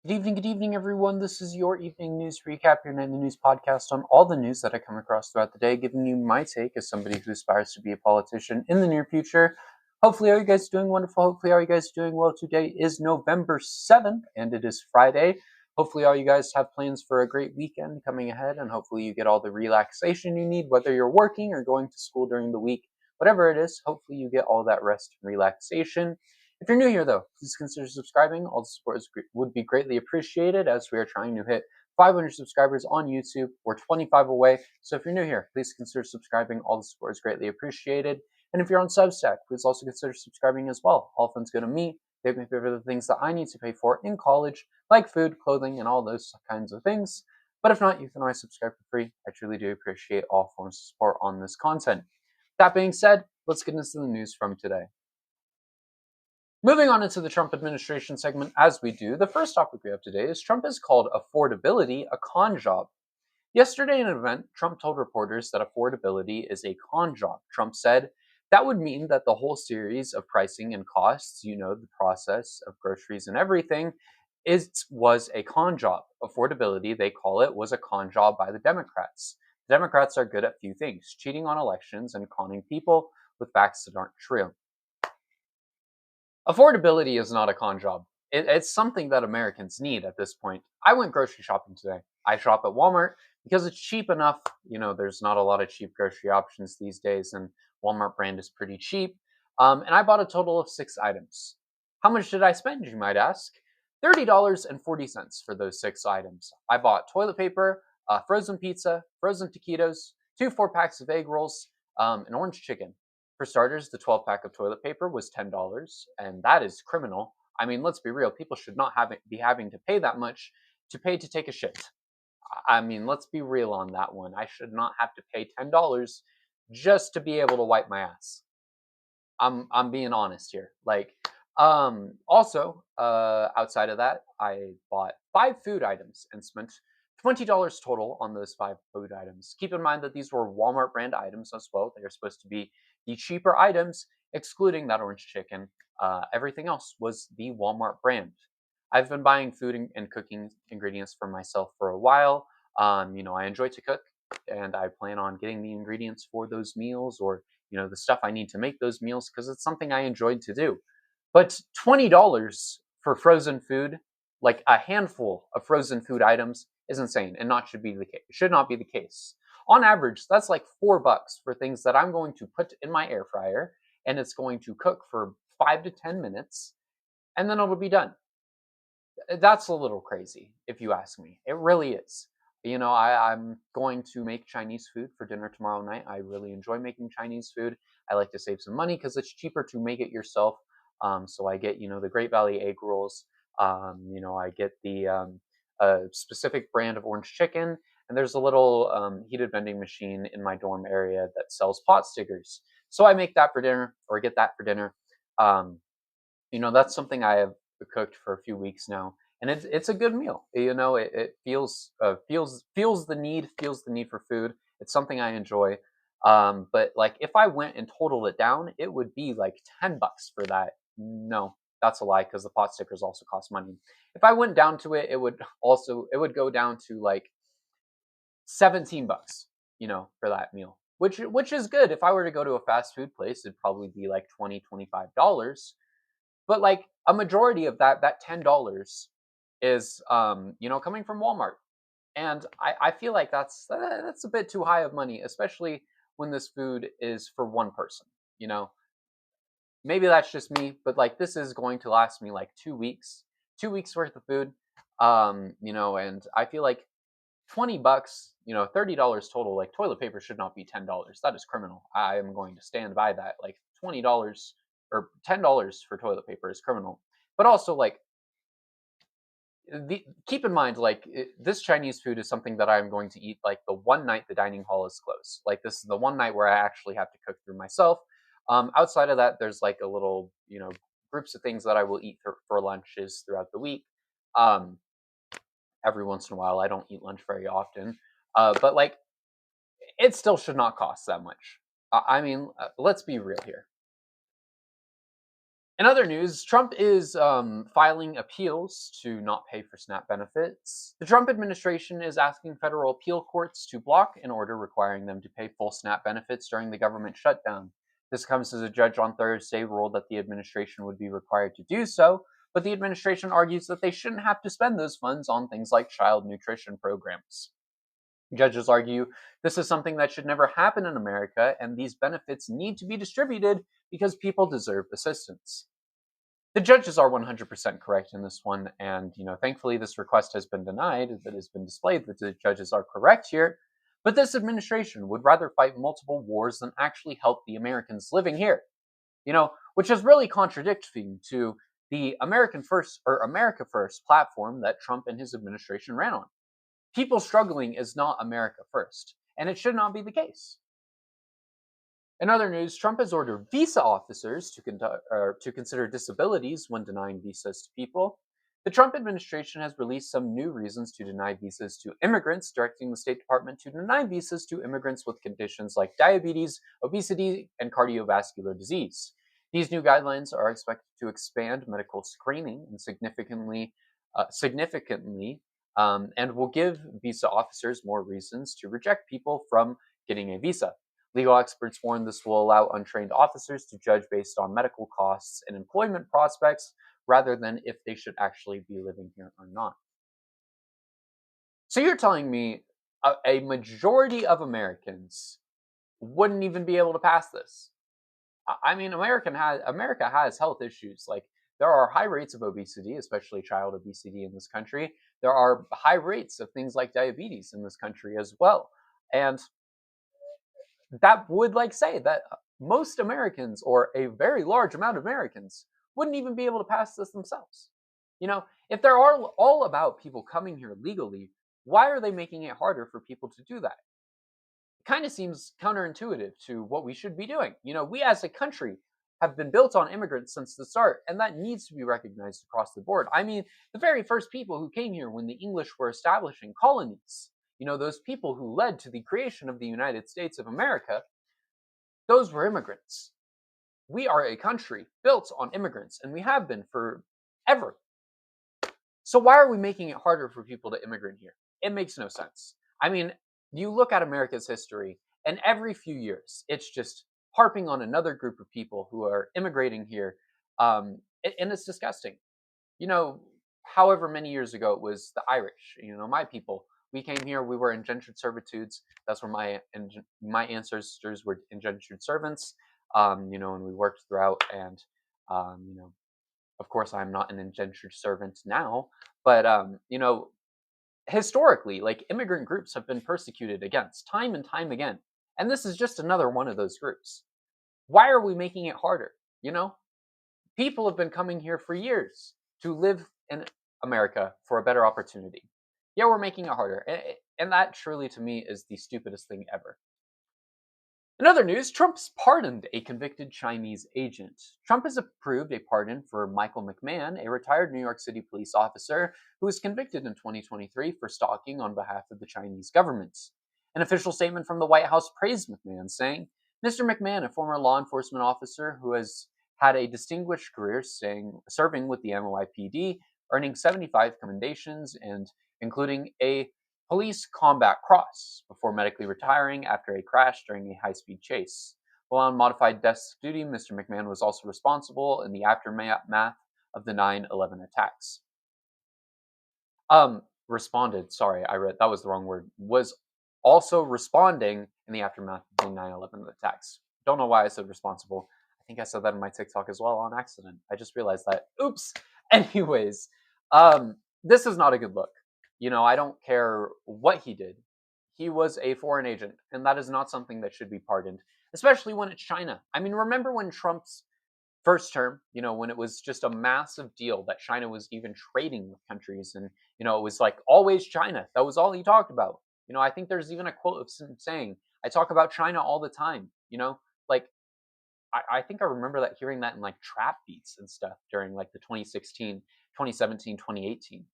Good evening, everyone. This is your evening news recap, your nightly news podcast on all the news that I come across throughout the day, giving you my take as somebody who aspires to be a politician in the near future. Hopefully, all you guys doing wonderful. Hopefully, all you guys doing well. Today is November 7th, and it is Friday. Hopefully, all you guys have plans for a great weekend coming ahead, and hopefully, you get all the relaxation you need, whether you're working or going to school during the week. Whatever it is, hopefully, you get all that rest and relaxation. If you're new here, though, please consider subscribing. All the support would be greatly appreciated as we are trying to hit 500 subscribers on YouTube. We're 25 away. So if you're new here, please consider subscribing. All the support is greatly appreciated. And if you're on Substack, please also consider subscribing as well. All funds go to me. They pay for the things that I need to pay for in college, like food, clothing, and all those kinds of things. But if not, you can always subscribe for free. I truly do appreciate all forms of support on this content. That being said, let's get into the news from today. Moving on into the Trump administration segment, as we do, the first topic we have today is Trump has called affordability a con job. Yesterday in an event, Trump told reporters that affordability is a con job. Trump said that would mean that the whole series of pricing and costs, the process of groceries and everything, was a con job. Affordability, they call it, was a con job by the Democrats. The Democrats are good at few things: cheating on elections and conning people with facts that aren't true. Affordability is not a con job. It's something that Americans need at this point. I went grocery shopping today. I shop at Walmart because it's cheap enough. There's not a lot of cheap grocery options these days, and Walmart brand is pretty cheap. And I bought a total of 6 items. How much did I spend, you might ask? $30.40 for those 6 items. I bought toilet paper, frozen pizza, frozen taquitos, 2 4-packs of egg rolls, an orange chicken. For starters, the 12-pack of toilet paper was $10, and that is criminal. I mean, let's be real. People should not be having to pay that much to pay to take a shit. I mean, let's be real on that one. I should not have to pay $10 just to be able to wipe my ass. I'm being honest here. Outside of that, I bought 5 food items and spent $20 total on those 5 food items. Keep in mind that these were Walmart brand items as well. They are supposed to be the cheaper items, excluding that orange chicken. Everything else was the Walmart brand. I've been buying food and cooking ingredients for myself for a while. I enjoy to cook, and I plan on getting the ingredients for those meals, or the stuff I need to make those meals, because it's something I enjoyed to do. But $20 for frozen food, like a handful of frozen food items, is insane, and should not be the case. On average, that's like $4 for things that I'm going to put in my air fryer, and it's going to cook for 5 to 10 minutes, and then it'll be done. That's a little crazy, if you ask me. It really is. I'm going to make Chinese food for dinner tomorrow night. I really enjoy making Chinese food. I like to save some money because it's cheaper to make it yourself. So I get, the Great Valley egg rolls. I get the specific brand of orange chicken. And there's a little heated vending machine in my dorm area that sells pot stickers. So I make that for dinner, or get that for dinner. Um, that's something I have cooked for a few weeks now, and it's a good meal. It feels the need for food. It's something I enjoy. But like, if I went and totaled it down, it would be like $10 for that. No, that's a lie, because the pot stickers also cost money. If I went down to it, it would go down to like $17, for that meal, which is good. If I were to go to a fast food place, it'd probably be like $20-25. But like, a majority of that $10 is coming from Walmart. And I feel like that's a bit too high of money, especially when this food is for one person. You know, Maybe that's just me, but like, this is going to last me like 2 weeks, 2 weeks worth of food. And I feel like $20, $30 total. Like, toilet paper should not be $10. That is criminal. I am going to stand by that. Like, $20 or $10 for toilet paper is criminal. But also, like, keep in mind, like, this Chinese food is something that I'm going to eat like the one night the dining hall is closed. Like, this is the one night where I actually have to cook through myself. Outside of that, there's like a little, groups of things that I will eat for lunches throughout the week. Um, every once in a while, I don't eat lunch very often, but like, it still should not cost that much. I mean, let's be real here. In other news, Trump is filing appeals to not pay for SNAP benefits. The Trump administration is asking federal appeal courts to block an order requiring them to pay full SNAP benefits during the government shutdown. This comes as a judge on Thursday ruled that the administration would be required to do so, but the administration argues that they shouldn't have to spend those funds on things like child nutrition programs. Judges argue this is something that should never happen in America, and these benefits need to be distributed because people deserve assistance. The judges are 100% correct in this one, and thankfully this request has been denied. That has been displayed that the judges are correct here. But this administration would rather fight multiple wars than actually help the Americans living here. Which is really contradicting to the American First or America First platform that Trump and his administration ran on. People struggling is not America first, and it should not be the case. In other news, Trump has ordered visa officers to consider disabilities when denying visas to people. The Trump administration has released some new reasons to deny visas to immigrants, directing the State Department to deny visas to immigrants with conditions like diabetes, obesity, and cardiovascular disease. These new guidelines are expected to expand medical screening and significantly, and will give visa officers more reasons to reject people from getting a visa. Legal experts warn this will allow untrained officers to judge based on medical costs and employment prospects rather than if they should actually be living here or not. So you're telling me a majority of Americans wouldn't even be able to pass this? I mean, America has health issues. Like, there are high rates of obesity, especially child obesity in this country. There are high rates of things like diabetes in this country as well. And that would say that most Americans, or a very large amount of Americans, wouldn't even be able to pass this themselves. If they're all about people coming here legally, why are they making it harder for people to do that? It kind of seems counterintuitive to what we should be doing. We as a country have been built on immigrants since the start, and that needs to be recognized across the board. I mean, the very first people who came here when the English were establishing colonies, those people who led to the creation of the United States of America, those were immigrants. We are a country built on immigrants, and we have been forever. So why are we making it harder for people to immigrate here? It makes no sense. I mean, you look at America's history, and every few years, it's just harping on another group of people who are immigrating here, and it's disgusting. However many years ago it was the Irish, my people. We came here, we were indentured servitudes. That's where my ancestors were indentured servants, and we worked throughout. And, of course, I'm not an indentured servant now, but, historically, immigrant groups have been persecuted against time and time again. And this is just another one of those groups. Why are we making it harder? People have been coming here for years to live in America for a better opportunity. Yeah, we're making it harder. And that truly, to me, is the stupidest thing ever. In other news, Trump's pardoned a convicted Chinese agent. Trump has approved a pardon for Michael McMahon, a retired New York City police officer who was convicted in 2023 for stalking on behalf of the Chinese government. An official statement from the White House praised McMahon, saying, "Mr. McMahon, a former law enforcement officer who has had a distinguished career serving with the NYPD, earning 75 commendations and including a Police Combat Cross before medically retiring after a crash during a high-speed chase. While on modified desk duty, Mr. McMahon was also responsible in the aftermath of the 9/11 attacks." Responded, sorry, I read, that was the wrong word, was also responding in the aftermath of the 9/11 attacks. Don't know why I said responsible. I think I said that in my TikTok as well on accident. I just realized that. Oops. Anyways, this is not a good look. I don't care what he did. He was a foreign agent, and that is not something that should be pardoned, especially when it's China. I mean, remember when Trump's first term, when it was just a massive deal that China was even trading with countries, and, it was always China. That was all he talked about. I think there's even a quote of him saying, "I talk about China all the time." I think I remember hearing that in trap beats and stuff during the 2016, 2017, 2018.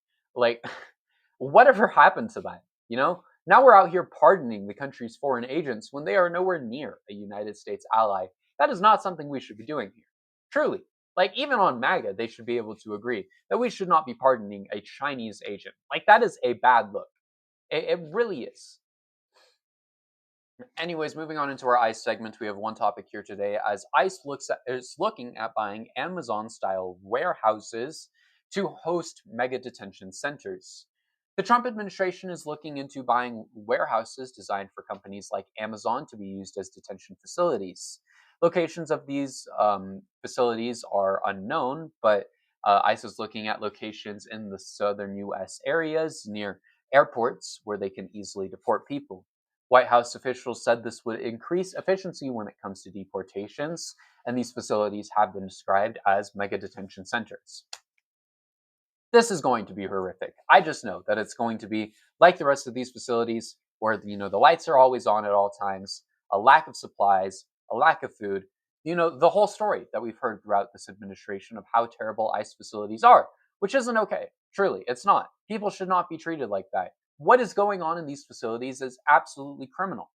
Whatever happened to that? Now we're out here pardoning the country's foreign agents when they are nowhere near a United States ally. That is not something we should be doing here. Truly. Like, even on MAGA, they should be able to agree that we should not be pardoning a Chinese agent. Like, that is a bad look. It really is. Anyways, moving on into our ICE segment, we have one topic here today as ICE is looking at buying Amazon-style warehouses to host mega detention centers. The Trump administration is looking into buying warehouses designed for companies like Amazon to be used as detention facilities. Locations of these facilities are unknown, but ICE is looking at locations in the southern U.S. areas near airports where they can easily deport people. White House officials said this would increase efficiency when it comes to deportations, and these facilities have been described as mega detention centers. This is going to be horrific. I just know that it's going to be like the rest of these facilities where the lights are always on at all times, a lack of supplies, a lack of food. The whole story that we've heard throughout this administration of how terrible ICE facilities are, which isn't okay. Truly, it's not. People should not be treated like that. What is going on in these facilities is absolutely criminal.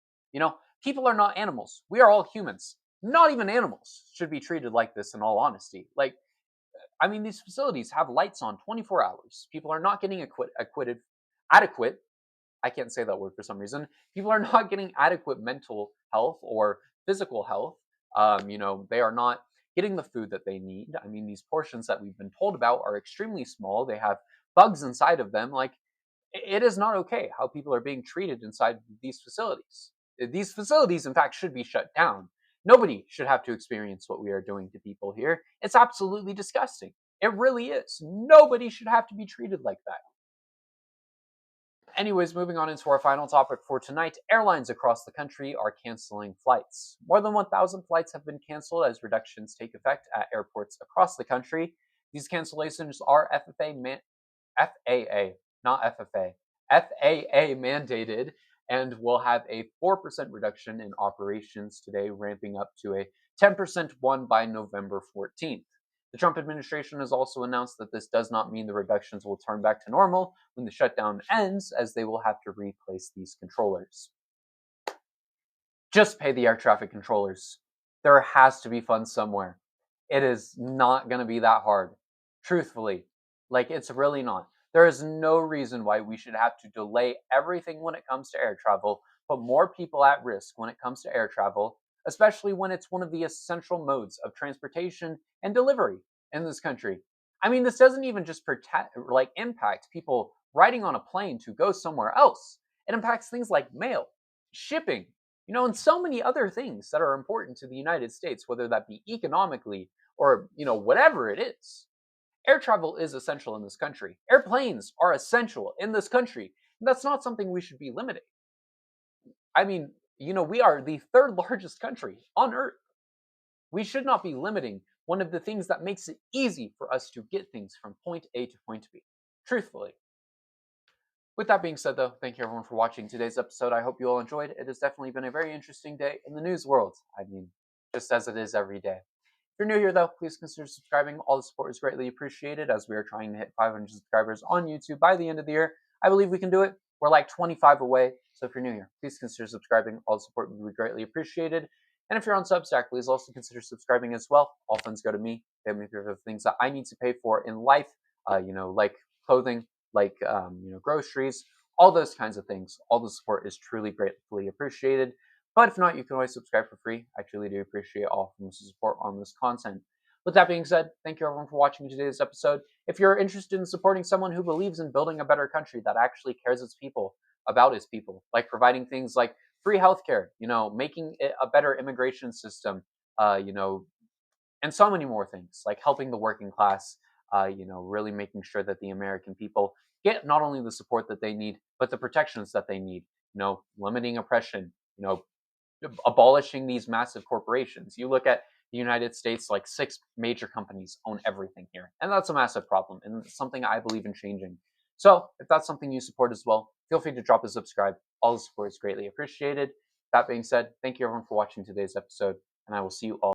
People are not animals. We are all humans. Not even animals should be treated like this, in all honesty. Like, I mean, these facilities have lights on 24 hours. People are not getting adequate. I can't say that word for some reason. People are not getting adequate mental health or physical health. They are not getting the food that they need. I mean, these portions that we've been told about are extremely small. They have bugs inside of them. Like, it is not okay how people are being treated inside these facilities. These facilities, in fact, should be shut down. Nobody should have to experience what we are doing to people here. It's absolutely disgusting. It really is. Nobody should have to be treated like that. Anyways, moving on into our final topic for tonight, airlines across the country are canceling flights. More than 1,000 flights have been canceled as reductions take effect at airports across the country. These cancellations are FAA, not FFA, FAA mandated and will have a 4% reduction in operations today, ramping up to a 10% one by November 14th. The Trump administration has also announced that this does not mean the reductions will turn back to normal when the shutdown ends, as they will have to replace these controllers. Just pay the air traffic controllers. There has to be funds somewhere. It is not going to be that hard. Truthfully, it's really not. There is no reason why we should have to delay everything when it comes to air travel, put more people at risk when it comes to air travel, especially when it's one of the essential modes of transportation and delivery in this country. I mean, this doesn't even just impact people riding on a plane to go somewhere else. It impacts things like mail, shipping, and so many other things that are important to the United States, whether that be economically or, whatever it is. Air travel is essential in this country. Airplanes are essential in this country. And that's not something we should be limiting. I mean, we are the third largest country on Earth. We should not be limiting one of the things that makes it easy for us to get things from point A to point B. Truthfully. With that being said, though, thank you everyone for watching today's episode. I hope you all enjoyed. It has definitely been a very interesting day in the news world. I mean, just as it is every day. If you're new here, though, please consider subscribing. All the support is greatly appreciated as we are trying to hit 500 subscribers on YouTube by the end of the year. I believe we can do it. We're like 25 away. So if you're new here, please consider subscribing. All the support would be greatly appreciated. And if you're on Substack, please also consider subscribing as well. All funds go to me. They have me for the things that I need to pay for in life, like clothing, like groceries, all those kinds of things. All the support is truly gratefully appreciated. But if not, you can always subscribe for free. I truly do appreciate all of the support on this content. With that being said, thank you everyone for watching today's episode. If you're interested in supporting someone who believes in building a better country that actually cares about its people, like providing things like free healthcare, making it a better immigration system, and so many more things, like helping the working class, really making sure that the American people get not only the support that they need, but the protections that they need, limiting oppression, abolishing these massive corporations. You look at the United States, like 6 major companies own everything here. And that's a massive problem, and it's something I believe in changing. So if that's something you support as well, feel free to drop a subscribe. All the support is greatly appreciated. That being said, thank you everyone for watching today's episode, and I will see you all